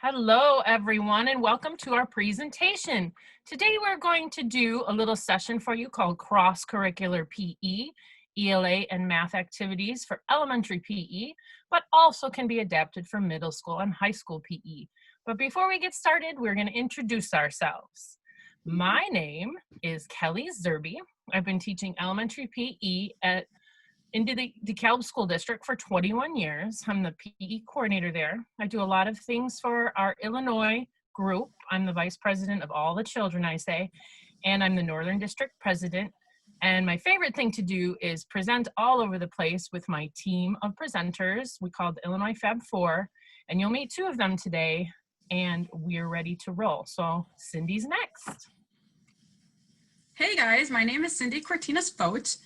Hello, everyone, and welcome to our presentation. Today, we're going to do a little session for you called Cross-Curricular PE, ELA, and Math Activities for Elementary PE, but also can be adapted for middle school and high school PE. But before we get started, we're going to introduce ourselves. My name is Kelly Zerby. I've been teaching elementary PE in the DeKalb School District for 21 years. I'm the PE coordinator there. I do a lot of things for our Illinois group. I'm the vice president of all the children, I say, and I'm the Northern District president. And my favorite thing to do is present all over the place with my team of presenters. We call the Illinois Fab 4, and you'll meet two of them today, and we're ready to roll. So Cindy's next. Hey guys, my name is Cindie Cortinas-Vogt.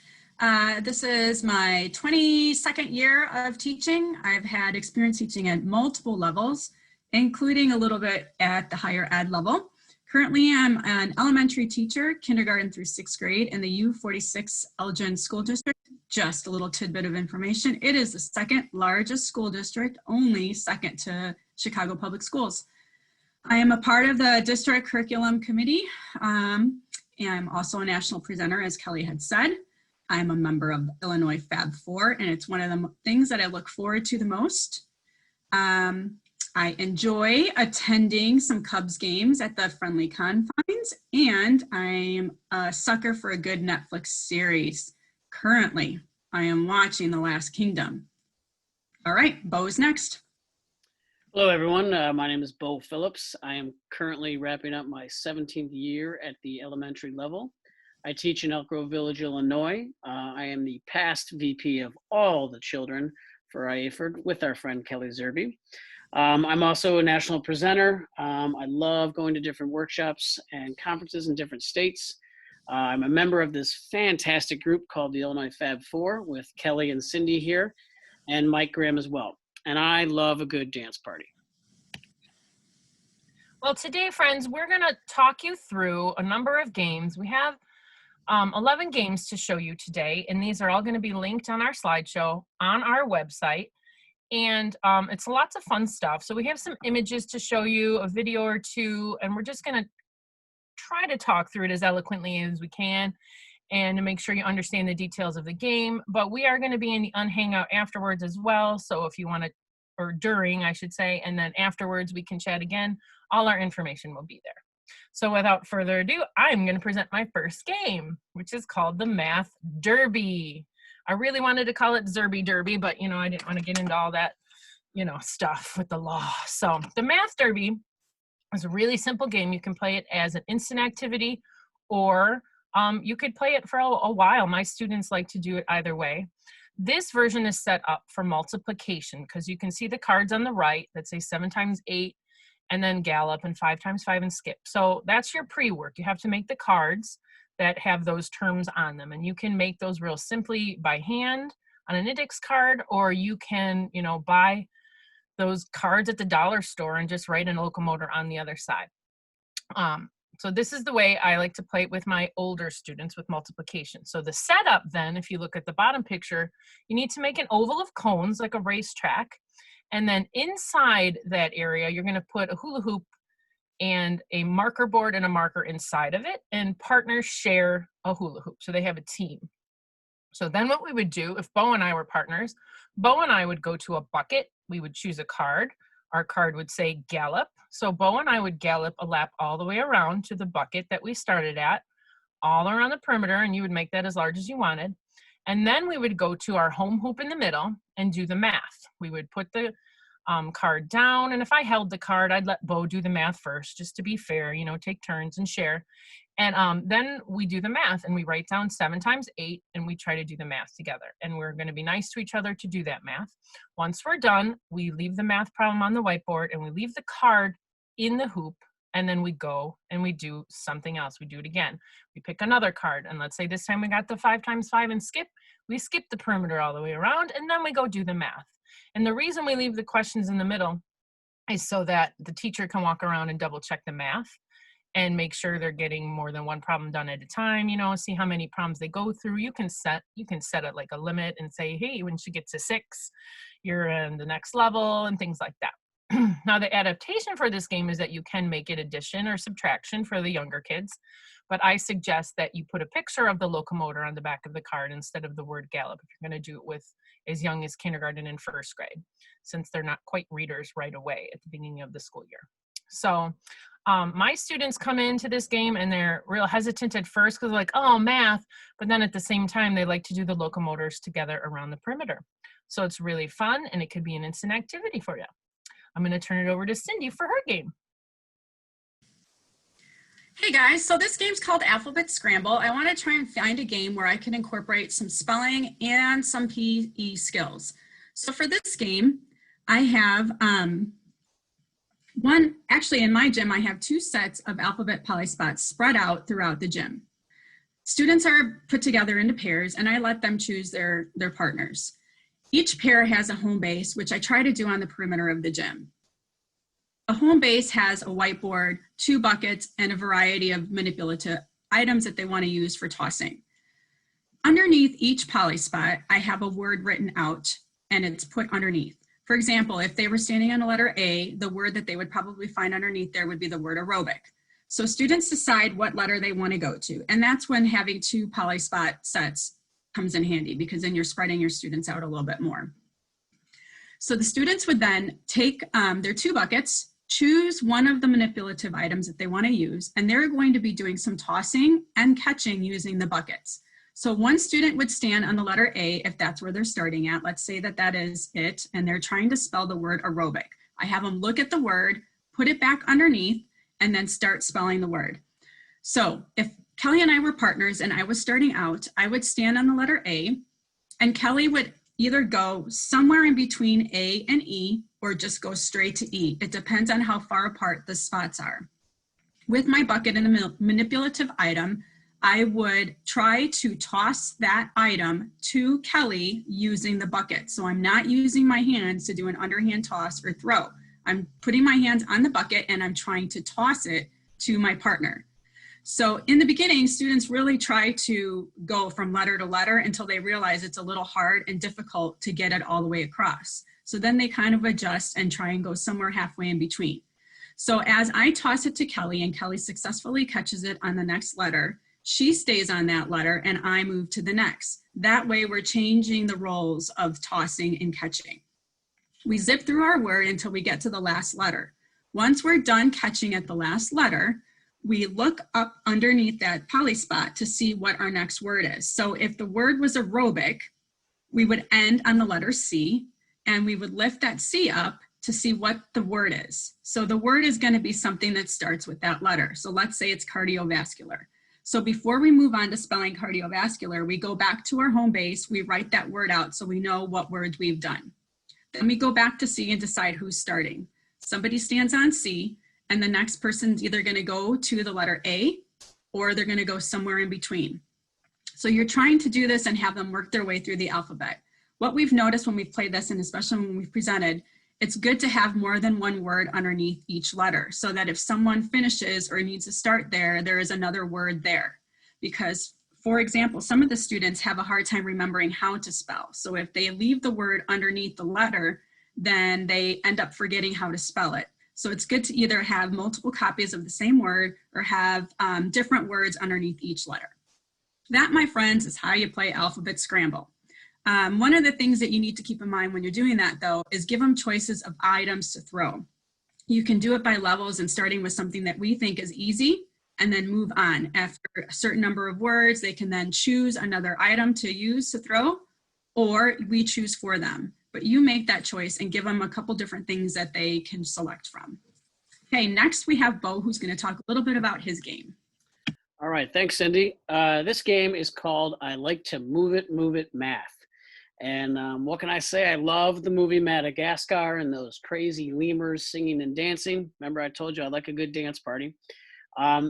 This is my 22nd year of teaching. I've had experience teaching at multiple levels, including a little bit at the higher ed level. Currently, I'm an elementary teacher, kindergarten through 6th grade in the U46 Elgin School District. Just a little tidbit of information. It is the second largest school district, only second to Chicago Public Schools. I am a part of the district curriculum committee. And I'm also a national presenter, as Kelly had said. I'm a member of Illinois Fab 4, and it's one of the things that I look forward to the most. I enjoy attending some Cubs games at the friendly confines, and I'm a sucker for a good Netflix series. Currently, I am watching The Last Kingdom. All right, Bo's next. Hello, everyone. My name is Bo Phillips. I am currently wrapping up my 17th year at the elementary level. I teach in Elk Grove Village, Illinois. I am the past VP of all the children for IAFORD with our friend Kelly Zerby. I'm also a national presenter. I love going to different workshops and conferences in different states. I'm a member of this fantastic group called the Illinois Fab 4 with Kelly and Cindy here and Mike Graham as well. And I love a good dance party. Well, today, friends, we're going to talk you through a number of games. We have 11 games to show you today, and these are all going to be linked on our slideshow on our website. And it's lots of fun stuff. So we have some images to show you, a video or two, and we're just going to try to talk through it as eloquently as we can and to make sure you understand the details of the game. But we are going to be in the Unhangout afterwards as well. So if you want to, or during, I should say, and then afterwards we can chat again, all our information will be there. So without further ado, I'm going to present my first game, which is called the Math Derby. I really wanted to call it Zerby Derby, but I didn't want to get into all that, stuff with the law. So the Math Derby is a really simple game. You can play it as an instant activity, or you could play it for a while. My students like to do it either way. This version is set up for multiplication because you can see the cards on the right that say 7 times 8, and then gallop, and 5 times 5 and skip. So that's your pre-work. You have to make the cards that have those terms on them. And you can make those real simply by hand on an index card, or you can, buy those cards at the dollar store and just write a locomotor on the other side. So this is the way I like to play it with my older students with multiplication. So the setup then, if you look at the bottom picture, you need to make an oval of cones like a racetrack. And then inside that area, you're going to put a hula hoop and a marker board and a marker inside of it, and partners share a hula hoop. So they have a team. So then what we would do, if Bo and I were partners, Bo and I would go to a bucket. We would choose a card. Our card would say gallop. So Bo and I would gallop a lap all the way around to the bucket that we started at, all around the perimeter, and you would make that as large as you wanted. And then we would go to our home hoop in the middle and do the math. We would put the card down, and if I held the card, I'd let Bo do the math first, just to be fair, take turns and share. And then we do the math, and we write down 7 times 8, and we try to do the math together. And we're going to be nice to each other to do that math. Once we're done, we leave the math problem on the whiteboard, and we leave the card in the hoop, and then we go and we do something else. We do it again. We pick another card, and let's say this time we got the 5 times 5 and skip. We skip the perimeter all the way around, and then we go do the math. And the reason we leave the questions in the middle is so that the teacher can walk around and double check the math and make sure they're getting more than one problem done at a time, see how many problems they go through. You can set it like a limit and say, hey, when she gets to 6, you're in the next level and things like that. Now, the adaptation for this game is that you can make it addition or subtraction for the younger kids, but I suggest that you put a picture of the locomotor on the back of the card instead of the word gallop if you're going to do it with as young as kindergarten and first grade, since they're not quite readers right away at the beginning of the school year. So my students come into this game and they're real hesitant at first because they're like, oh, math, but then at the same time, they like to do the locomotors together around the perimeter. So it's really fun and it could be an instant activity for you. I'm going to turn it over to Cindy for her game. Hey guys, so this game's called Alphabet Scramble. I want to try and find a game where I can incorporate some spelling and some PE skills. So for this game, I have actually in my gym, I have 2 sets of alphabet polyspots spread out throughout the gym. Students are put together into pairs and I let them choose their partners. Each pair has a home base, which I try to do on the perimeter of the gym. A home base has a whiteboard, 2 buckets, and a variety of manipulative items that they want to use for tossing. Underneath each polyspot, I have a word written out and it's put underneath. For example, if they were standing on a letter A, the word that they would probably find underneath there would be the word aerobic. So students decide what letter they want to go to. And that's when having 2 polyspot sets comes in handy, because then you're spreading your students out a little bit more. So the students would then take their 2 buckets, choose one of the manipulative items that they want to use, and they're going to be doing some tossing and catching using the buckets. So one student would stand on the letter A if that's where they're starting at. Let's say that that is it, and they're trying to spell the word aerobic. I have them look at the word, put it back underneath, and then start spelling the word. So if Kelly and I were partners and I was starting out, I would stand on the letter A, and Kelly would either go somewhere in between A and E or just go straight to E. It depends on how far apart the spots are. With my bucket and the manipulative item, I would try to toss that item to Kelly using the bucket. So I'm not using my hands to do an underhand toss or throw. I'm putting my hands on the bucket and I'm trying to toss it to my partner. So in the beginning, students really try to go from letter to letter until they realize it's a little hard and difficult to get it all the way across. So then they kind of adjust and try and go somewhere halfway in between. So as I toss it to Kelly and Kelly successfully catches it on the next letter, she stays on that letter and I move to the next. That way we're changing the roles of tossing and catching. We zip through our word until we get to the last letter. Once we're done catching at the last letter, we look up underneath that polyspot to see what our next word is. So if the word was aerobic, we would end on the letter C and we would lift that C up to see what the word is. So the word is going to be something that starts with that letter. So let's say it's cardiovascular. So before we move on to spelling cardiovascular, we go back to our home base, we write that word out so we know what words we've done. Then we go back to C and decide who's starting. Somebody stands on C, and the next person's either going to go to the letter A or they're going to go somewhere in between. So you're trying to do this and have them work their way through the alphabet. What we've noticed when we've played this, and especially when we've presented, it's good to have more than one word underneath each letter so that if someone finishes or needs to start there, there is another word there. Because, for example, some of the students have a hard time remembering how to spell. So if they leave the word underneath the letter, then they end up forgetting how to spell it. So it's good to either have multiple copies of the same word or have different words underneath each letter. That, my friends, is how you play Alphabet Scramble. One of the things that you need to keep in mind when you're doing that, though, is give them choices of items to throw. You can do it by levels and starting with something that we think is easy and then move on. After a certain number of words, they can then choose another item to use to throw, or we choose for them. But you make that choice and give them a couple different things that they can select from. Okay, next we have Bo, who's going to talk a little bit about his game. All right, thanks, Cindy. This game is called I Like to Move It Math. And what can I say? I love the movie Madagascar and those crazy lemurs singing and dancing. Remember, I told you I like a good dance party.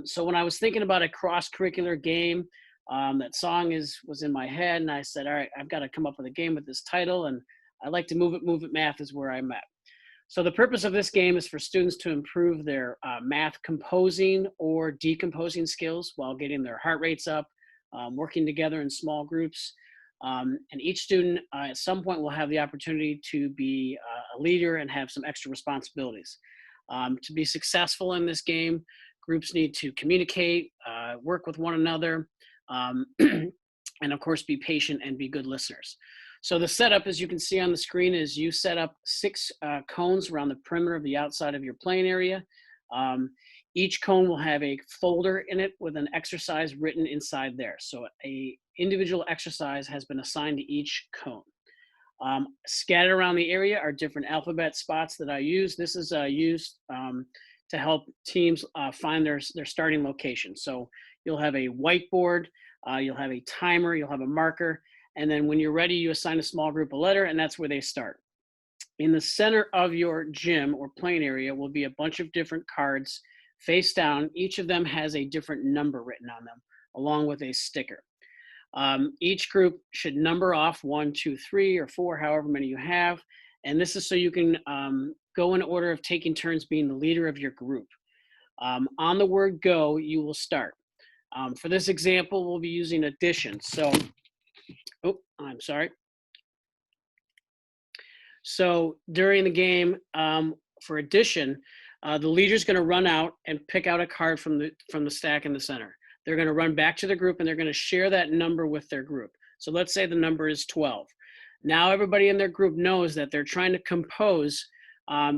So when I was thinking about a cross-curricular game, that song was in my head, and I said, all right, I've got to come up with a game with this title, and I Like to Move It Math is where I'm at. So the purpose of this game is for students to improve their math composing or decomposing skills while getting their heart rates up, working together in small groups. And each student at some point will have the opportunity to be a leader and have some extra responsibilities. To be successful in this game, groups need to communicate, work with one another, and of course be patient and be good listeners. So the setup, as you can see on the screen, is you set up 6 cones around the perimeter of the outside of your playing area. Each cone will have a folder in it with an exercise written inside there. So a individual exercise has been assigned to each cone. Scattered around the area are different alphabet spots that I use. This is used to help teams find their starting location. So you'll have a whiteboard, you'll have a timer, you'll have a marker, and then when you're ready, you assign a small group a letter, and that's where they start. In the center of your gym or playing area will be a bunch of different cards face down. Each of them has a different number written on them, along with a sticker. Each group should number off 1, 2, 3, or 4, however many you have. And this is so you can go in order of taking turns being the leader of your group. On the word go, you will start. For this example, we'll be using addition. So, oh, I'm sorry. So during the game, for addition, the leader's going to run out and pick out a card from the stack in the center. They're going to run back to the group and they're going to share that number with their group. So let's say the number is 12. Now everybody in their group knows that they're trying to compose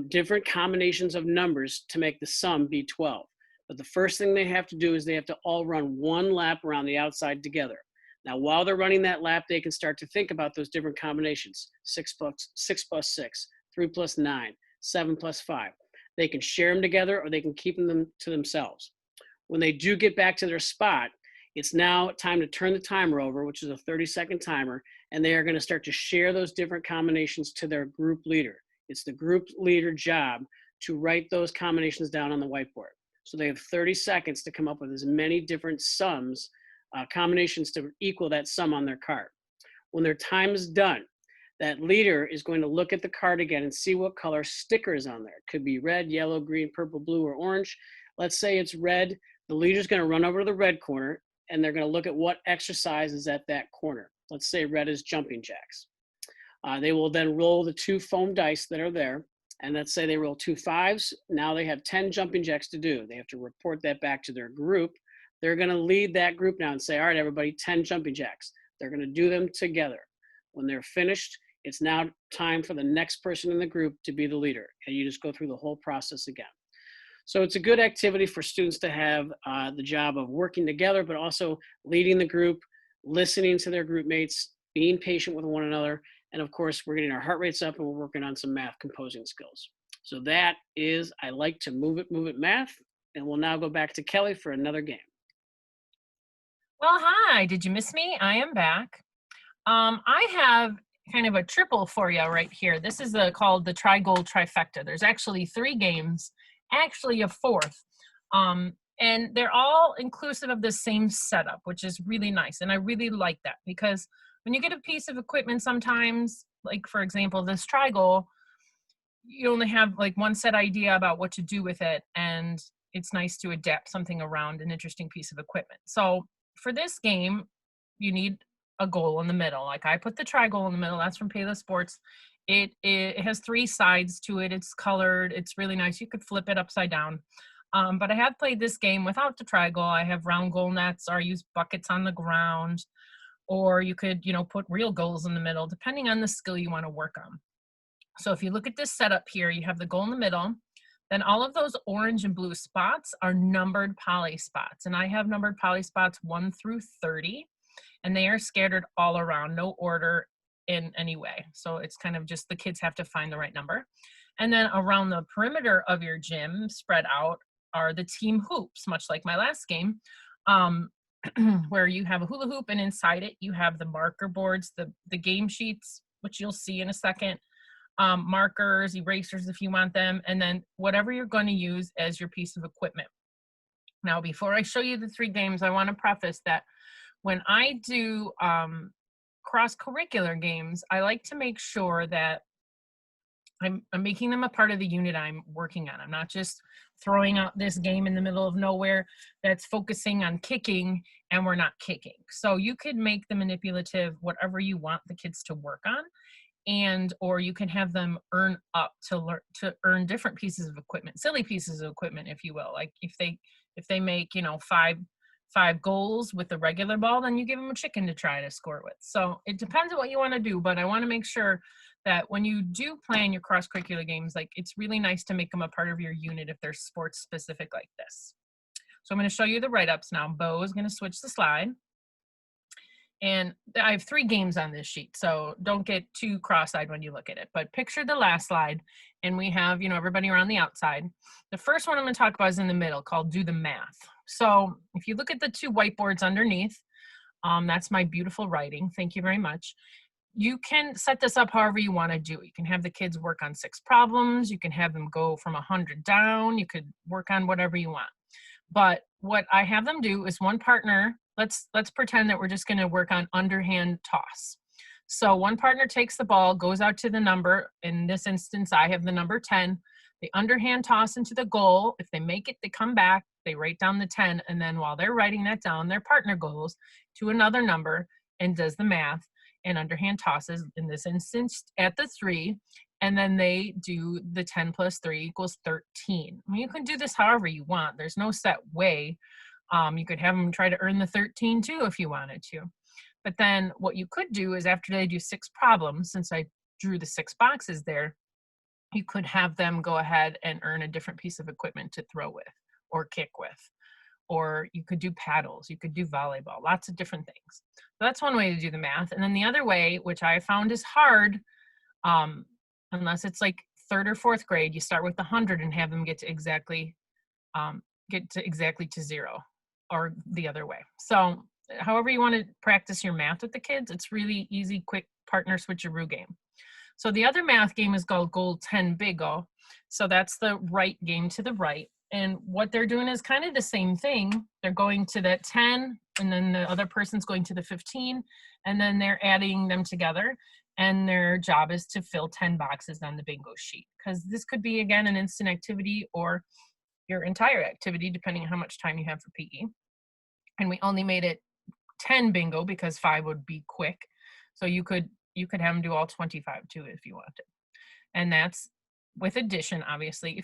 different combinations of numbers to make the sum be 12. But the first thing they have to do is they have to all run one lap around the outside together. Now, while they're running that lap, they can start to think about those different combinations. 6 plus 6, 3 plus 9, 7 plus 5. They can share them together or they can keep them to themselves. When they do get back to their spot, it's now time to turn the timer over, which is a 30-second timer, and they are going to start to share those different combinations to their group leader. It's the group leader job to write those combinations down on the whiteboard. So they have 30 seconds to come up with as many different sums, combinations to equal that sum on their card. When their time is done, that leader is going to look at the card again and see what color sticker is on there. It could be red, yellow, green, purple, blue, or orange. Let's say it's red. The leader's going to run over to the red corner and they're going to look at what exercise is at that corner. Let's say red is jumping jacks. They will then roll the 2 foam dice that are there. And let's say they roll 2 5s. Now they have 10 jumping jacks to do. They have to report that back to their group. They're going to lead that group now and say, all right, everybody, 10 jumping jacks. They're going to do them together. When they're finished, it's now time for the next person in the group to be the leader. And you just go through the whole process again. So it's a good activity for students to have the job of working together, but also leading the group, listening to their group mates, being patient with one another. And of course, we're getting our heart rates up and we're working on some math composing skills. So that is, I like to move it math. And we'll now go back to Kelly for another game. Well, hi, did you miss me? I am back. I have kind of a triple for you right here. This is called the Tri-Goal Trifecta. There's actually 3 games, actually a 4th. And they're all inclusive of the same setup, which is really nice. And I really like that because when you get a piece of equipment sometimes, like for example, this Tri-Goal, you only have like one set idea about what to do with it. And it's nice to adapt something around an interesting piece of equipment. So for this game, you need a goal in the middle. Like I put the Tri-Goal in the middle. That's from Payless Sports. It has 3 sides to it. It's colored. It's really nice. You could flip it upside down. But I have played this game without the Tri-Goal. I have round goal nets, or I use buckets on the ground, or you could, put real goals in the middle, depending on the skill you want to work on. So if you look at this setup here, you have the goal in the middle. Then all of those orange and blue spots are numbered poly spots. And I have numbered poly spots 1 through 30, and they are scattered all around, no order in any way. So it's kind of just the kids have to find the right number. And then around the perimeter of your gym, spread out, are the team hoops, much like my last game, where you have a hula hoop, and inside it you have the marker boards, the game sheets, which you'll see in a second, markers, erasers if you want them, and then whatever you're going to use as your piece of equipment. Now, before I show you the 3 games, I want to preface that when I do cross-curricular games, I like to make sure that I'm making them a part of the unit I'm working on. I'm not just throwing out this game in the middle of nowhere that's focusing on kicking and we're not kicking. So you could make the manipulative whatever you want the kids to work on, and or you can have them earn up to learn to earn different pieces of equipment, silly pieces of equipment, if you will. Like if they make, you know, five goals with the regular ball, then you give them a chicken to try to score with. So it depends on what you want to do, but I want to make sure that when you do plan your cross-curricular games, like it's really nice to make them a part of your unit if they're sports specific like this. So I'm going to show you the write-ups now. Bo is going to switch the slide. And I have 3 games on this sheet, so don't get too cross-eyed when you look at it. But picture the last slide, and we have, you know, everybody around the outside. The first one I'm going to talk about is in the middle, called Do the Math. So if you look at the 2 whiteboards underneath, that's my beautiful writing. Thank you very much. You can set this up however you want to do it. You can have the kids work on 6 problems. You can have them go from 100 down. You could work on whatever you want. But what I have them do is one partner, let's pretend that we're just going to work on underhand toss. So one partner takes the ball, goes out to the number. In this instance, I have the number 10. They underhand toss into the goal. If they make it, they come back, they write down the 10. And then while they're writing that down, their partner goes to another number and does the math and underhand tosses, in this instance, at the 3. And then they do the 10 plus 3 equals 13. I mean, you can do this however you want. There's no set way. You could have them try to earn the 13 too if you wanted to. But then what you could do is after they do 6 problems, since I drew the 6 boxes there, you could have them go ahead and earn a different piece of equipment to throw with or kick with. Or you could do paddles, you could do volleyball, lots of different things. So that's one way to do the math. And then the other way, which I found is hard, unless it's like 3rd or 4th grade, you start with 100 and have them get to exactly to 0, or the other way. So however you want to practice your math with the kids, it's really easy, quick partner switcheroo game. So the other math game is called Goal 10 Bingo. So that's the right game to the right. And what they're doing is kind of the same thing. They're going to that 10, and then the other person's going to the 15, and then they're adding them together. And their job is to fill 10 boxes on the bingo sheet. Because this could be, again, an instant activity or your entire activity, depending on how much time you have for PE. And we only made it 10 bingo because 5 would be quick. So you could have them do all 25 too if you wanted. And that's with addition, obviously.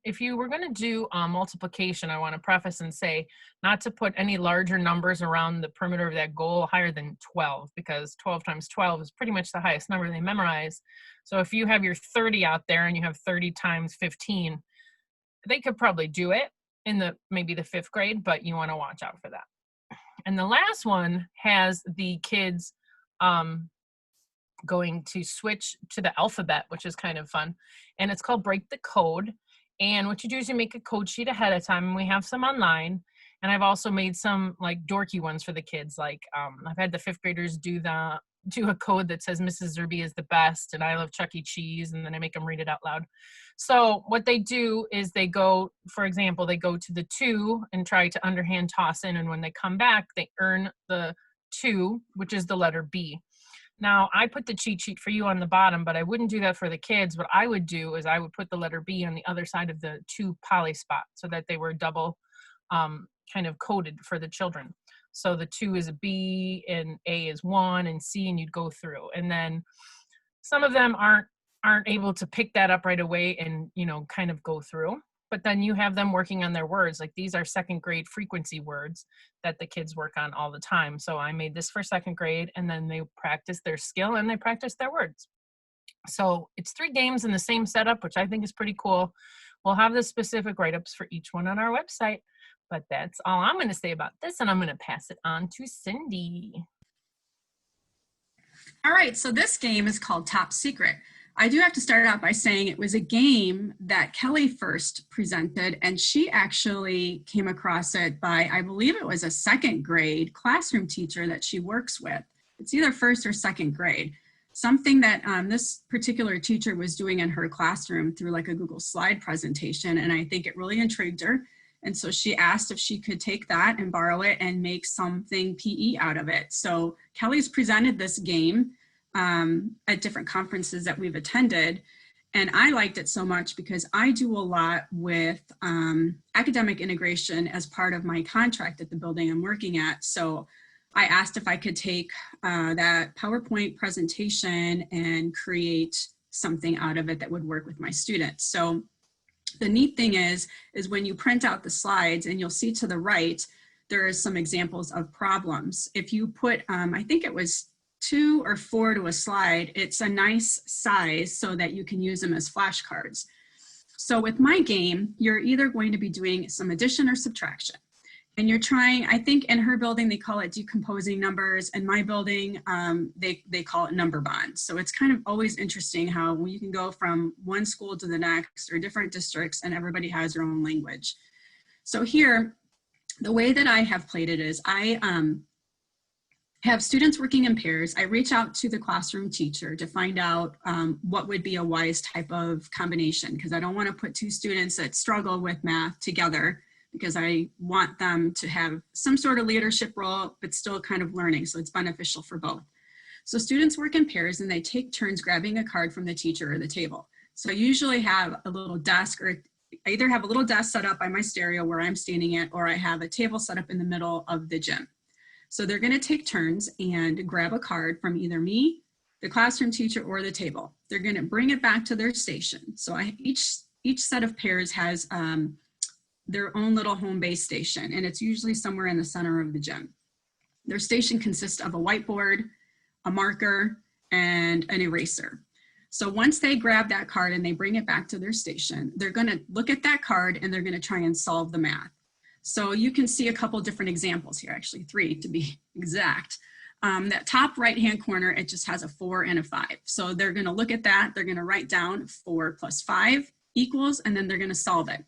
If you were going to do multiplication, I want to preface and say not to put any larger numbers around the perimeter of that goal higher than 12, because 12 times 12 is pretty much the highest number they memorize. So if you have your 30 out there and you have 30 times 15, they could probably do it in maybe the 5th grade, but you want to watch out for that. And the last one has the kids going to switch to the alphabet, which is kind of fun. And it's called Break the Code. And what you do is you make a code sheet ahead of time, and we have some online. And I've also made some like dorky ones for the kids. Like I've had the 5th graders do a code that says Mrs. Zerby is the best and I love Chuck E. Cheese, and then I make them read it out loud. So what they do is they go, for example, they go to the 2 and try to underhand toss in, and when they come back, they earn the 2, which is the letter B. Now, I put the cheat sheet for you on the bottom, but I wouldn't do that for the kids. What I would do is I would put the letter B on the other side of the 2 poly spot so that they were double kind of coded for the children. So the 2 is a B and A is 1 and C, and you'd go through. And then some of them aren't able to pick that up right away and, you know, kind of go through. But then you have them working on their words. Like these are 2nd grade frequency words that the kids work on all the time. So I made this for 2nd grade, and then they practice their skill and they practice their words. So it's 3 games in the same setup, which I think is pretty cool. We'll have the specific write-ups for each one on our website. But that's all I'm going to say about this, and I'm going to pass it on to Cindie. All right, so this game is called Top Secret. I do have to start out by saying it was a game that Kelly first presented, and she actually came across it by, I believe it was a 2nd grade classroom teacher that she works with. It's either 1st or 2nd grade. Something that this particular teacher was doing in her classroom through like a Google slide presentation, and I think it really intrigued her. And so she asked if she could take that and borrow it and make something PE out of it. So Kelly's presented this game at different conferences that we've attended. And I liked it so much because I do a lot with academic integration as part of my contract at the building I'm working at. So I asked if I could take that PowerPoint presentation and create something out of it that would work with my students. So the neat thing is when you print out the slides, and you'll see to the right, there are some examples of problems. If you put, I think it was 2 or 4 to a slide, it's a nice size so that you can use them as flashcards. So with my game, you're either going to be doing some addition or subtraction. And you're trying, I think in her building, they call it decomposing numbers. In my building, they call it number bonds. So it's kind of always interesting how you can go from one school to the next or different districts, and everybody has their own language. So here, the way that I have played it is I have students working in pairs. I reach out to the classroom teacher to find out what would be a wise type of combination, because I don't want to put 2 students that struggle with math together, because I want them to have some sort of leadership role, but still kind of learning, so it's beneficial for both. So students work in pairs, and they take turns grabbing a card from the teacher or the table. So I usually have a little desk, or I either have a little desk set up by my stereo where I'm standing at, or I have a table set up in the middle of the gym. So they're gonna take turns and grab a card from either me, the classroom teacher, or the table. They're gonna bring it back to their station. So each set of pairs has their own little home base station, and it's usually somewhere in the center of the gym. Their station consists of a whiteboard, a marker, and an eraser. So once they grab that card and they bring it back to their station, they're gonna look at that card and they're gonna try and solve the math. So you can see a couple different examples here, actually 3 to be exact. That top right-hand corner, it just has a 4 and a 5. So they're gonna look at that, they're gonna write down 4 plus 5 equals, and then they're gonna solve it.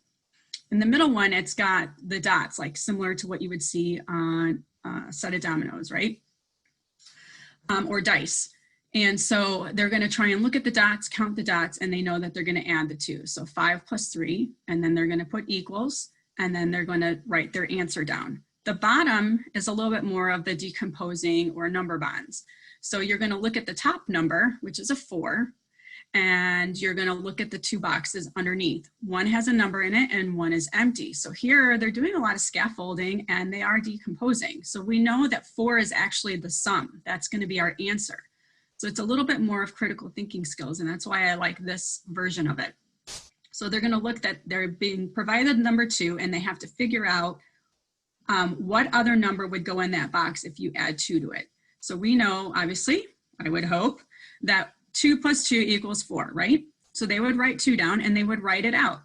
In the middle one, it's got the dots, like similar to what you would see on a set of dominoes, right? Or dice. And so they're gonna try and look at the dots, count the dots, and they know that they're gonna add the 2. So 5 plus 3, and then they're gonna put equals, and then they're gonna write their answer down. The bottom is a little bit more of the decomposing or number bonds. So you're gonna look at the top number, which is a 4, and you're gonna look at the 2 boxes underneath. One has a number in it and one is empty. So here they're doing a lot of scaffolding and they are decomposing. So we know that 4 is actually the sum. That's gonna be our answer. So it's a little bit more of critical thinking skills, and that's why I like this version of it. So they're gonna look that they're being provided number 2, and they have to figure out what other number would go in that box if you add 2 to it. So we know, obviously, I would hope, that 2 plus 2 equals 4, right? So they would write 2 down and they would write it out.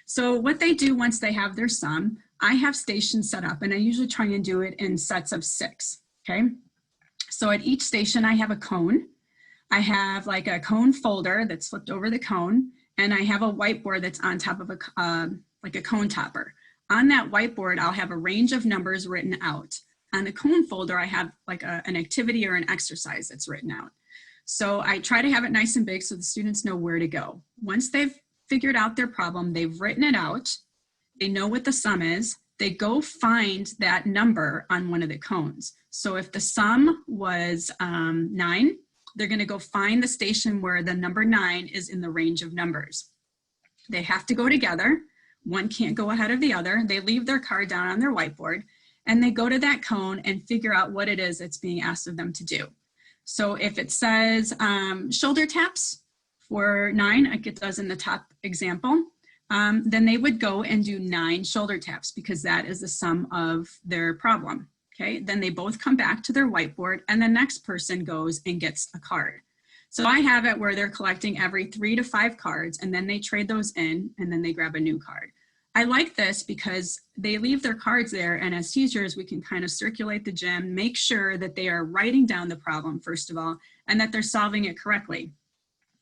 So what they do once they have their sum, I have stations set up, and I usually try and do it in sets of 6, okay? So at each station I have a cone. I have like a cone folder that's flipped over the cone, and I have a whiteboard that's on top of like a cone topper. On that whiteboard, I'll have a range of numbers written out. On the cone folder, I have like an activity or an exercise that's written out. So I try to have it nice and big so the students know where to go. Once they've figured out their problem, they've written it out, they know what the sum is, they go find that number on one of the cones. So if the sum was 9, they're gonna go find the station where the number 9 is in the range of numbers. They have to go together. One can't go ahead of the other. They leave their card down on their whiteboard, and they go to that cone and figure out what it is that's being asked of them to do. So if it says shoulder taps for 9, like it does in the top example, then they would go and do 9 shoulder taps because that is the sum of their problem, okay? Then they both come back to their whiteboard, and the next person goes and gets a card. So I have it where they're collecting every 3 to 5 cards, and then they trade those in, and then they grab a new card. I like this because they leave their cards there, and as teachers, we can kind of circulate the gym, make sure that they are writing down the problem, first of all, and that they're solving it correctly.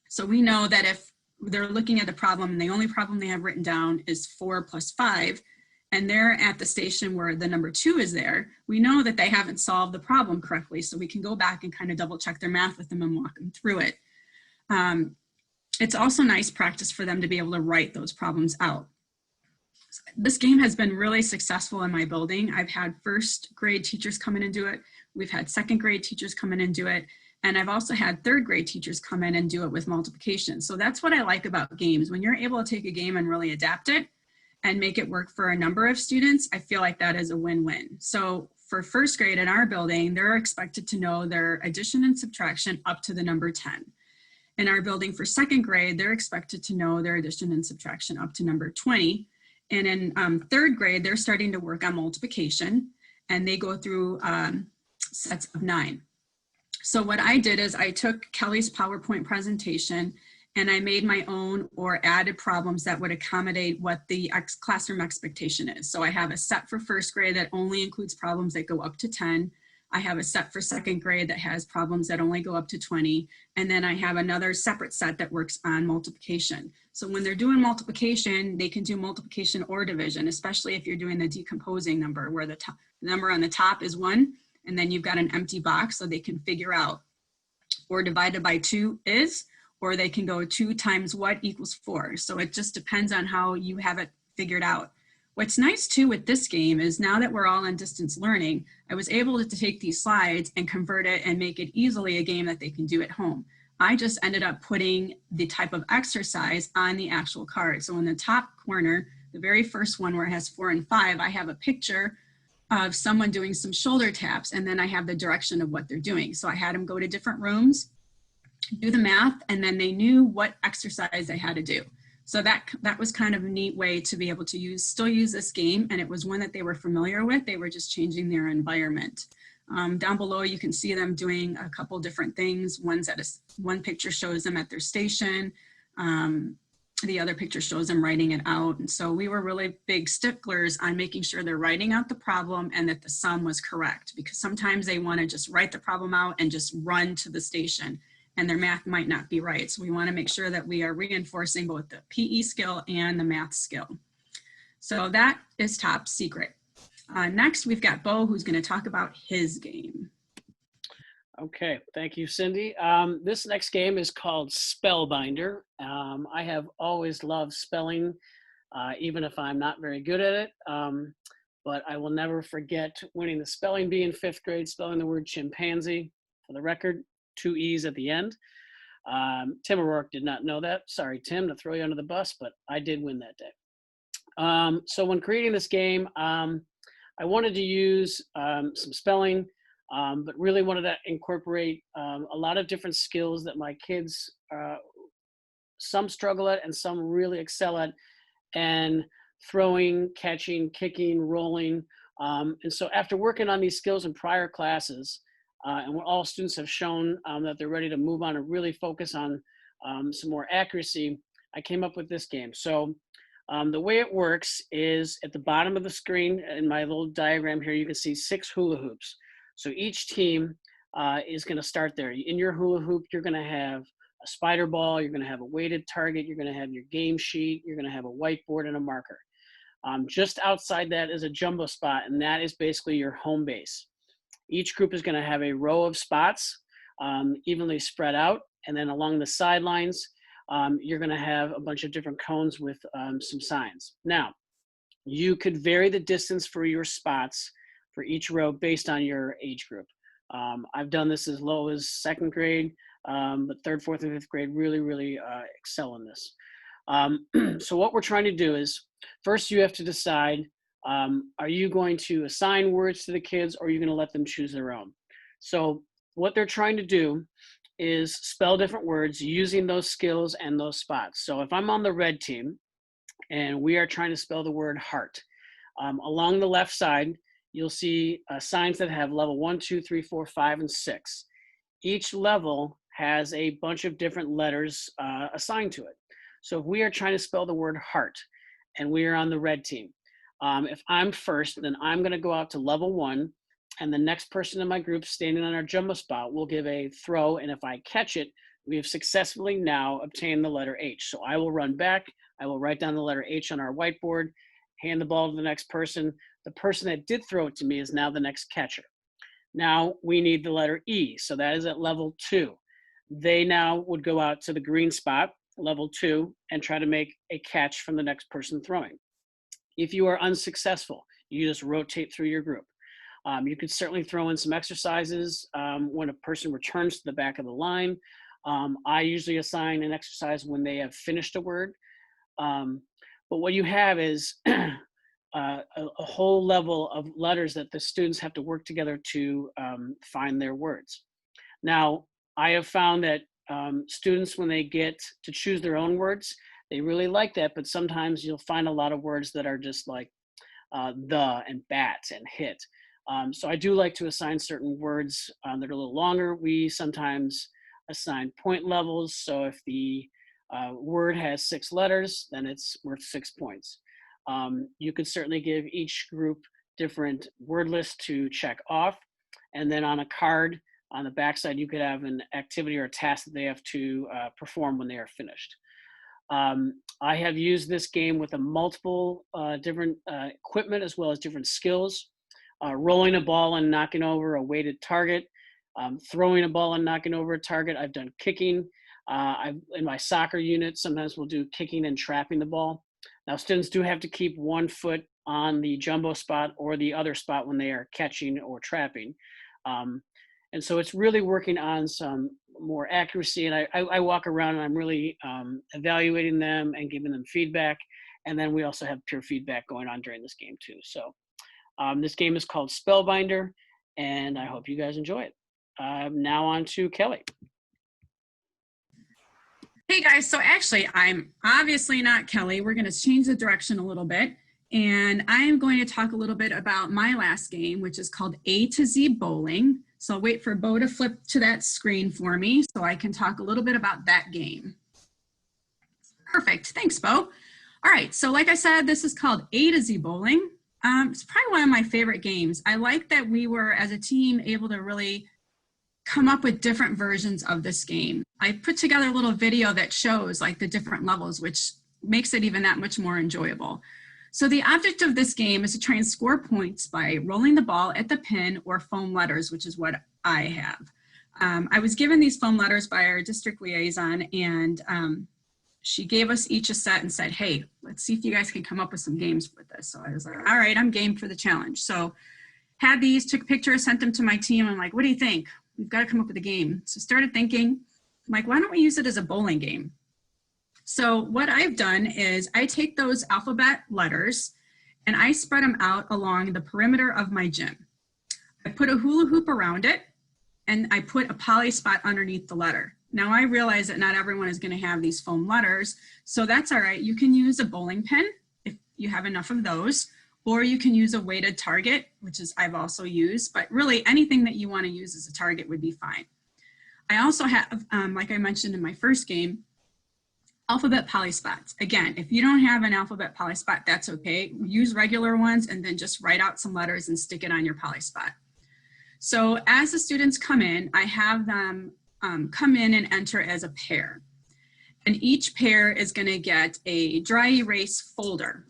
So we know that if they're looking at the problem and the only problem they have written down is 4 plus 5, and they're at the station where the number 2 is there, we know that they haven't solved the problem correctly, so we can go back and kind of double check their math with them and walk them through it. It's also nice practice for them to be able to write those problems out. This game has been really successful in my building. I've had 1st grade teachers come in and do it. We've had 2nd grade teachers come in and do it. And I've also had third grade teachers come in and do it with multiplication. So that's what I like about games. When you're able to take a game and really adapt it and make it work for a number of students, I feel like that is a win-win. So for first grade in our building, they're expected to know their addition and subtraction up to the number 10. In our building for second grade, they're expected to know their addition and subtraction up to number 20. And in third grade, they're starting to work on multiplication, and they go through sets of 9. So what I did is I took Kelly's PowerPoint presentation and I made my own or added problems that would accommodate what the classroom expectation is. So I have a set for first grade that only includes problems that go up to 10. I have a set for second grade that has problems that only go up to 20. And then I have another separate set that works on multiplication. So when they're doing multiplication, they can do multiplication or division, especially if you're doing the decomposing number where the number on the top is 1, and then you've got an empty box so they can figure out, or divided by 2 is, or they can go 2 times what equals 4. So it just depends on how you have it figured out. What's nice too with this game is now that we're all on distance learning, I was able to take these slides and convert it and make it easily a game that they can do at home. I just ended up putting the type of exercise on the actual card. So in the top corner, the very first one where it has 4 and 5, I have a picture of someone doing some shoulder taps, and then I have the direction of what they're doing. So I had them go to different rooms, do the math, and then they knew what exercise they had to do. So that was kind of a neat way to be able to still use this game, and it was one that they were familiar with. They were just changing their environment. Down below, you can see them doing a couple different things. One picture shows them at their station. The other picture shows them writing it out. And so we were really big sticklers on making sure they're writing out the problem and that the sum was correct, because sometimes they want to just write the problem out and just run to the station, and their math might not be right. So we want to make sure that we are reinforcing both the PE skill and the math skill. So that is top secret. Next, we've got Bo, who's going to talk about his game. Okay, thank you, Cindy. This next game is called Spellbinder. I have always loved spelling, even if I'm not very good at it. But I will never forget winning the spelling bee in 5th grade, spelling the word chimpanzee. For the record, 2 E's at the end. Tim O'Rourke did not know that. Sorry, Tim, to throw you under the bus, but I did win that day. So when creating this game, I wanted to use some spelling, but really wanted to incorporate a lot of different skills that my kids, some struggle at and some really excel at, and throwing, catching, kicking, rolling. And so after working on these skills in prior classes, and when all students have shown that they're ready to move on and really focus on some more accuracy, I came up with this game. So the way it works is at the bottom of the screen in my little diagram here, you can see 6 hula hoops. So each team is going to start there. In your hula hoop, you're going to have a spider ball, you're going to have a weighted target, you're going to have your game sheet, you're going to have a whiteboard and a marker. Just outside that is a jumbo spot, and that is basically your home base. Each group is going to have a row of spots evenly spread out, and then along the sidelines, you're going to have a bunch of different cones with some signs. Now, you could vary the distance for your spots for each row based on your age group. I've done this as low as 2nd grade, but 3rd, 4th, and 5th grade really excel in this. So what we're trying to do is, first you have to decide, are you going to assign words to the kids, or are you going to let them choose their own? So what they're trying to do is spell different words using those skills and those spots. So if I'm on the red team and we are trying to spell the word heart, along the left side, you'll see signs that have level 1, 2, 3, 4, 5, and 6. Each level has a bunch of different letters assigned to it. So if we are trying to spell the word heart and we are on the red team, if I'm first, then I'm going to go out to level 1, and the next person in my group standing on our jumbo spot will give a throw, and if I catch it, we have successfully now obtained the letter H. So I will run back, I will write down the letter H on our whiteboard, hand the ball to the next person. The person that did throw it to me is now the next catcher. Now we need the letter E, so that is at level 2. They now would go out to the green spot, level 2, and try to make a catch from the next person throwing. If you are unsuccessful, you just rotate through your group. You could certainly throw in some exercises when a person returns to the back of the line. I usually assign an exercise when they have finished a word. But what you have is a whole level of letters that the students have to work together to find their words. Now, I have found that students, when they get to choose their own words, they really like that, but sometimes you'll find a lot of words that are just like the and bat and hit. So I do like to assign certain words that are a little longer. We sometimes assign point levels. So if the word has 6 letters, then it's worth 6 points. You could certainly give each group different word lists to check off. And then on a card on the backside, you could have an activity or a task that they have to perform when they are finished. I have used this game with a multiple different equipment as well as different skills. Rolling a ball and knocking over a weighted target, throwing a ball and knocking over a target. I've done kicking. In my soccer unit, sometimes we'll do kicking and trapping the ball. Now, students do have to keep one foot on the jumbo spot or the other spot when they are catching or trapping. And so it's really working on some more accuracy. And I walk around and I'm really evaluating them and giving them feedback. And then we also have peer feedback going on during this game too. So this game is called Spellbinder, and I hope you guys enjoy it. Now on to Kelly. Hey guys, so actually I'm obviously not Kelly. We're going to change the direction a little bit, and I am going to talk a little bit about my last game, which is called A to Z Bowling. So I'll wait for Bo to flip to that screen for me so I can talk a little bit about that game. Perfect, thanks Bo. All right, so like I said, this is called A to Z Bowling. It's probably one of my favorite games. I like that we were, as a team, able to really come up with different versions of this game. I put together a little video that shows like the different levels, which makes it even that much more enjoyable. So the object of this game is to try and score points by rolling the ball at the pin or foam letters, which is what I have. I was given these foam letters by our district liaison, and she gave us each a set and said, hey, let's see if you guys can come up with some games with this. So I was like, all right, I'm game for the challenge. So had these, took pictures, sent them to my team. I'm like, what do you think? We've got to come up with a game. So started thinking, I'm like, why don't we use it as a bowling game? So what I've done is I take those alphabet letters and I spread them out along the perimeter of my gym. I put a hula hoop around it and I put a poly spot underneath the letter. Now I realize that not everyone is going to have these foam letters, so that's all right. You can use a bowling pin if you have enough of those, or you can use a weighted target, which is I've also used, but really anything that you want to use as a target would be fine. I also have, like I mentioned in my first game, alphabet poly spots. Again, if you don't have an alphabet poly spot, that's okay. Use regular ones and then just write out some letters and stick it on your poly spot. So as the students come in, I have them come in and enter as a pair. And each pair is going to get a dry erase folder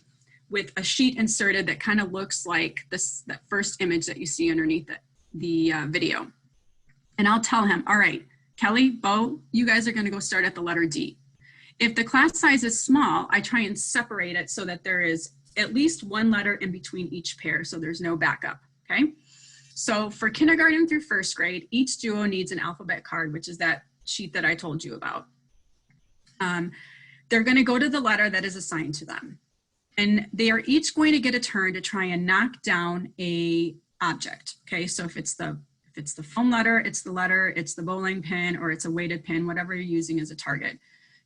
with a sheet inserted that kind of looks like that first image that you see underneath the video. And I'll tell him, all right, Kelly, Bo, you guys are going to go start at the letter D. If the class size is small, I try and separate it so that there is at least one letter in between each pair, so there's no backup, okay? So for kindergarten through first grade, each duo needs an alphabet card, which is that sheet that I told you about. They're going to go to the letter that is assigned to them. And they are each going to get a turn to try and knock down a object, okay? So if it's the foam letter, it's the bowling pin, or it's a weighted pin, whatever you're using as a target.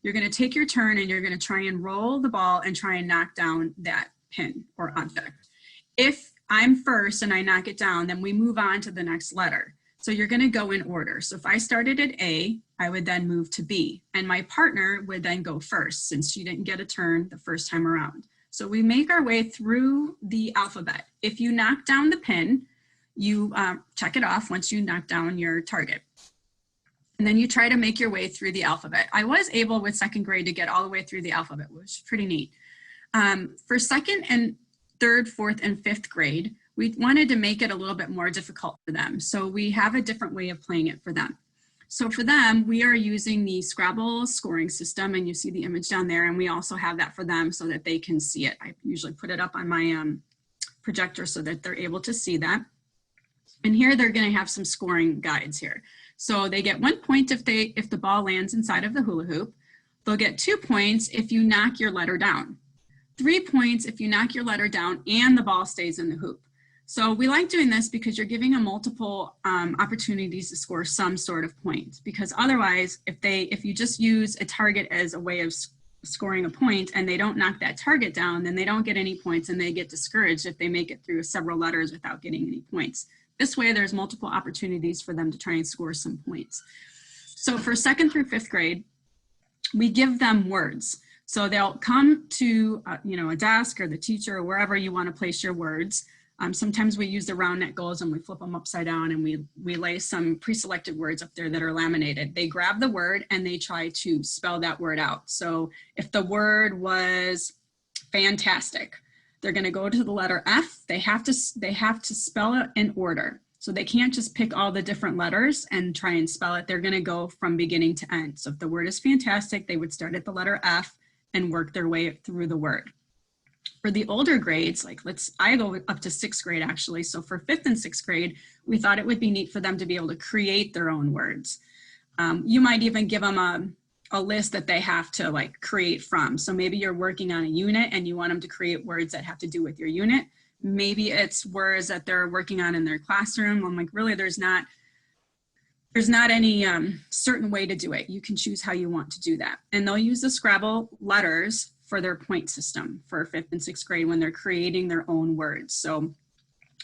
You're going to take your turn and you're going to try and roll the ball and try and knock down that pin or object. If I'm first and I knock it down, then we move on to the next letter. So you're going to go in order. So if I started at A, I would then move to B, and my partner would then go first since she didn't get a turn the first time around. So we make our way through the alphabet. If you knock down the pin, you check it off once you knock down your target. And then you try to make your way through the alphabet. I was able with second grade to get all the way through the alphabet, which was pretty neat. For second and third, fourth, and fifth grade, we wanted to make it a little bit more difficult for them. So we have a different way of playing it for them. So for them, we are using the Scrabble scoring system, and you see the image down there, and we also have that for them so that they can see it. I usually put it up on my projector so that they're able to see that. And here they're going to have some scoring guides here. So they get 1 point if the ball lands inside of the hula hoop. They'll get 2 points if you knock your letter down. 3 points if you knock your letter down and the ball stays in the hoop. So we like doing this because you're giving them multiple opportunities to score some sort of point. Because otherwise, if you just use a target as a way of scoring a point and they don't knock that target down, then they don't get any points and they get discouraged if they make it through several letters without getting any points. This way, there's multiple opportunities for them to try and score some points. So for 2nd through 5th grade, we give them words. So they'll come to a desk or the teacher or wherever you want to place your words. Sometimes we use the round net goals and we flip them upside down and we lay some pre-selected words up there that are laminated. They grab the word and they try to spell that word out. So if the word was fantastic, they're going to go to the letter F. They have to spell it in order. So they can't just pick all the different letters and try and spell it. They're going to go from beginning to end. So if the word is fantastic, they would start at the letter F and work their way through the word. For the older grades, I go up to 6th grade actually. So for 5th and 6th grade, we thought it would be neat for them to be able to create their own words. You might even give them a list that they have to create from. So maybe you're working on a unit and you want them to create words that have to do with your unit. Maybe it's words that they're working on in their classroom. I'm like, really, there's not any certain way to do it. You can choose how you want to do that. And they'll use the Scrabble letters for their point system for 5th and 6th grade when they're creating their own words. So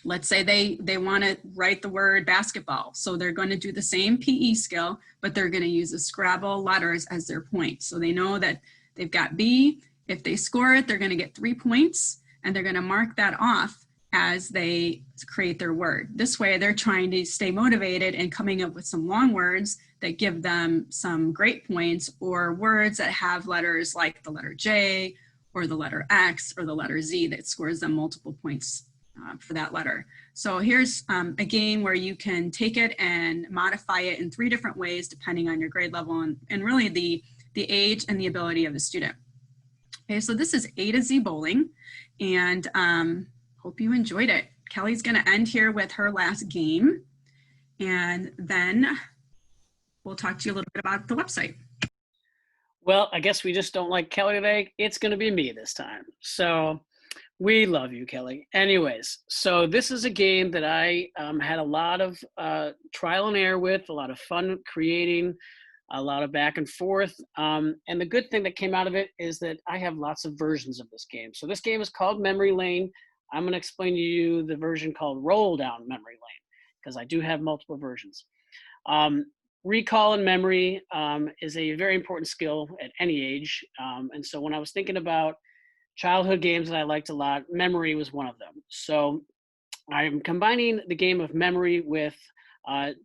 let's say they want to write the word basketball. So they're going to do the same PE skill, but they're going to use the Scrabble letters as their point. So they know that they've got B. If they score it, they're going to get 3 points and they're going to mark that off as they create their word. This way they're trying to stay motivated and coming up with some long words that give them some great points, or words that have letters like the letter J or the letter X or the letter Z that scores them multiple points for that letter. So here's a game where you can take it and modify it in 3 different ways depending on your grade level and really the age and the ability of the student. Okay, so this is A to Z bowling, and hope you enjoyed it. Kelly's going to end here with her last game, and then we'll talk to you a little bit about the website. Well, I guess we just don't like Kelly today. It's going to be me this time. So we love you, Kelly. Anyways, so this is a game that I had a lot of trial and error with, a lot of fun creating, a lot of back and forth. And the good thing that came out of it is that I have lots of versions of this game. So this game is called Memory Lane. I'm going to explain to you the version called Roll Down Memory Lane, because I do have multiple versions. Recall and memory is a very important skill at any age. And so when I was thinking about childhood games that I liked a lot, memory was one of them. So I'm combining the game of memory with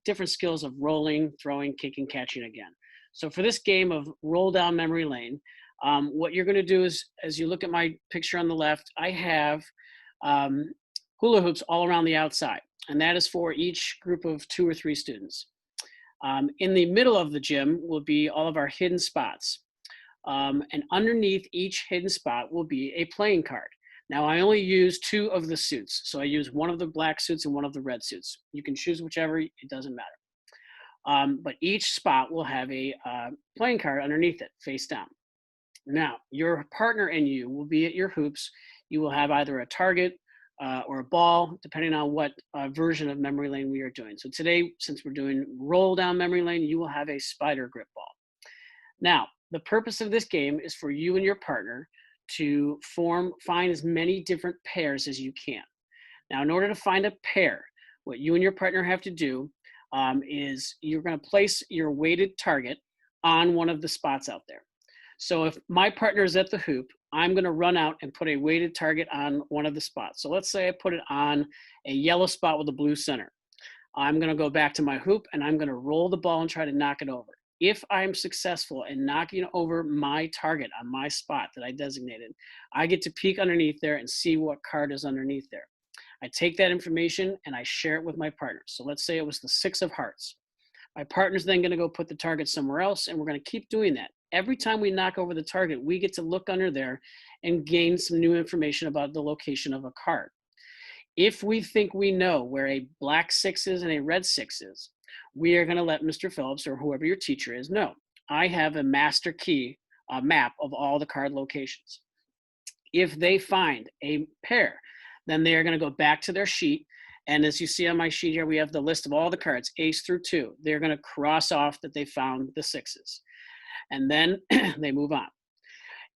different skills of rolling, throwing, kicking, catching again. So for this game of Roll Down Memory Lane, what you're going to do is, as you look at my picture on the left, I have hula hoops all around the outside, and that is for each group of 2 or 3 students. In the middle of the gym will be all of our hidden spots. And underneath each hidden spot will be a playing card. Now, I only use 2 of the suits. So I use one of the black suits and one of the red suits. You can choose whichever, it doesn't matter. But each spot will have a playing card underneath it, face down. Now, your partner and you will be at your hoops. You will have either a target or a ball, depending on what version of Memory Lane we are doing. So today, since we're doing Roll Down Memory Lane, you will have a spider grip ball. Now, the purpose of this game is for you and your partner to find as many different pairs as you can. Now, in order to find a pair, what you and your partner have to do is you're going to place your weighted target on one of the spots out there. So if my partner is at the hoop, I'm going to run out and put a weighted target on one of the spots. So let's say I put it on a yellow spot with a blue center. I'm going to go back to my hoop and I'm going to roll the ball and try to knock it over. If I'm successful in knocking over my target on my spot that I designated, I get to peek underneath there and see what card is underneath there. I take that information and I share it with my partner. So let's say it was the 6 of hearts. My partner's then going to go put the target somewhere else, and we're going to keep doing that. Every time we knock over the target, we get to look under there and gain some new information about the location of a card. If we think we know where a black 6 is and a red 6 is, we are going to let Mr. Phillips or whoever your teacher is know. I have a master key map of all the card locations. If they find a pair, then they are going to go back to their sheet. And as you see on my sheet here, we have the list of all the cards, ace through 2. They're going to cross off that they found the 6s. And then they move on.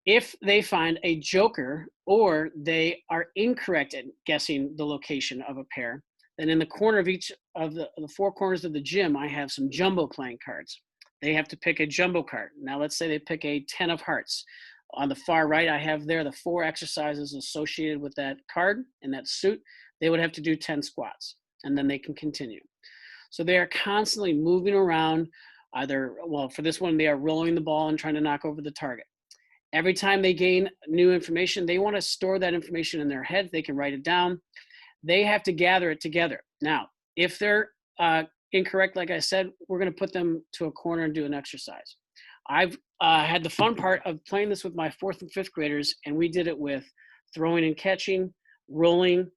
If they find a joker or they are incorrect at guessing the location of a pair, then in the corner of each of the 4 corners of the gym, I have some jumbo playing cards. They have to pick a jumbo card. Now let's say they pick a 10 of hearts. On the far right, I have there the 4 exercises associated with that card and that suit. They would have to do 10 squats, and then they can continue. So they are constantly moving around, either, well, for this one, they are rolling the ball and trying to knock over the target. Every time they gain new information, they want to store that information in their head. They can write it down. They have to gather it together. Now, if they're incorrect, like I said, we're going to put them to a corner and do an exercise. I've had the fun part of playing this with my 4th and 5th graders, and we did it with throwing and catching, rolling,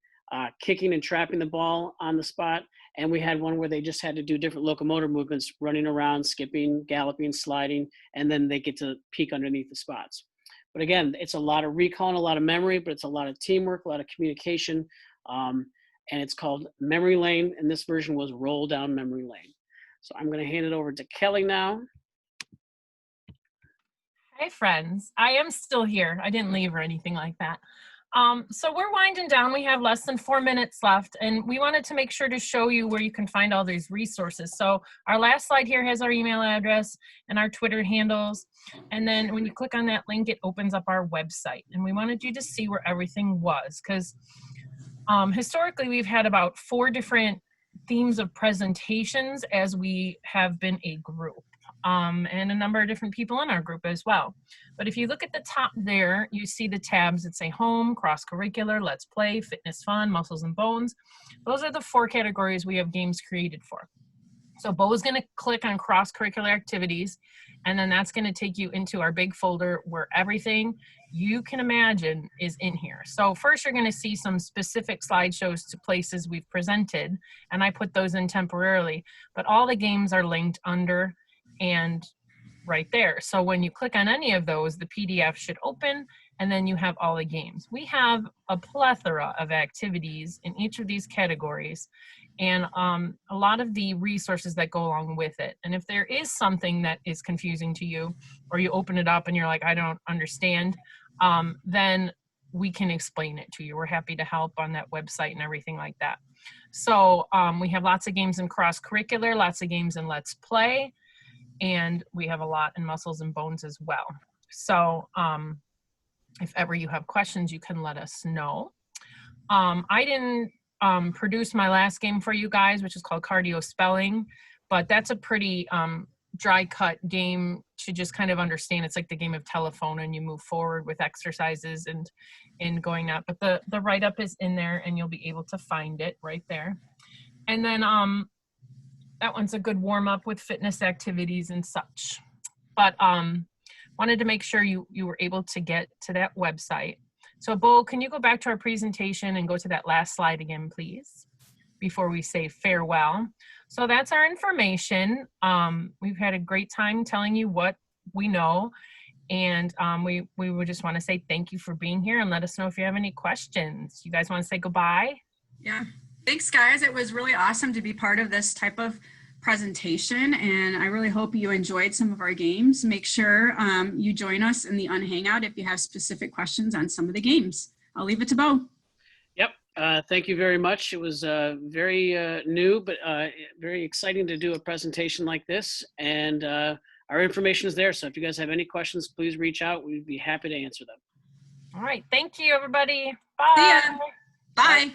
kicking and trapping the ball on the spot. And we had one where they just had to do different locomotor movements, running around, skipping, galloping, sliding, and then they get to peek underneath the spots. But again, it's a lot of recall and a lot of memory, but it's a lot of teamwork, a lot of communication. And it's called Memory Lane, and this version was Roll Down Memory Lane. So I'm going to hand it over to Kelly now. Hi, friends. I am still here. I didn't leave or anything like that. So we're winding down. We have less than 4 minutes left, and we wanted to make sure to show you where you can find all these resources. So our last slide here has our email address and our Twitter handles. And then when you click on that link, it opens up our website. And we wanted you to see where everything was, because historically we've had about 4 different themes of presentations as we have been a group. And a number of different people in our group as well. But if you look at the top there, you see the tabs that say home, cross-curricular, let's play, fitness fun, muscles and bones. Those are the 4 categories we have games created for. So Bo is going to click on cross-curricular activities, and then that's going to take you into our big folder where everything you can imagine is in here. So first you're going to see some specific slideshows to places we've presented, and I put those in temporarily, but all the games are linked under and right there. So when you click on any of those, the PDF should open, and then you have all the games. We have a plethora of activities in each of these categories, and a lot of the resources that go along with it. And if there is something that is confusing to you, or you open it up and you're like, I don't understand, then we can explain it to you. We're happy to help on that website and everything like that. So we have lots of games in cross-curricular, lots of games in Let's Play, and we have a lot in muscles and bones as well. So if ever you have questions, you can let us know. I didn't produce my last game for you guys, which is called Cardio Spelling, but that's a pretty dry cut game to just kind of understand. It's like the game of telephone, and you move forward with exercises and going out. But the write-up is in there, and you'll be able to find it right there. And then that one's a good warm-up with fitness activities and such. But wanted to make sure you were able to get to that website. So Bo, can you go back to our presentation and go to that last slide again, please, before we say farewell. So that's our information. We've had a great time telling you what we know. And we would just want to say thank you for being here, and let us know if you have any questions. You guys want to say goodbye? Yeah. Thanks, guys. It was really awesome to be part of this type of presentation, and I really hope you enjoyed some of our games. Make sure you join us in the Unhangout if you have specific questions on some of the games. I'll leave it to Bo. Yep. Thank you very much. It was very new, but very exciting to do a presentation like this. And our information is there. So if you guys have any questions, please reach out. We'd be happy to answer them. All right. Thank you, everybody. Bye. See ya. Bye.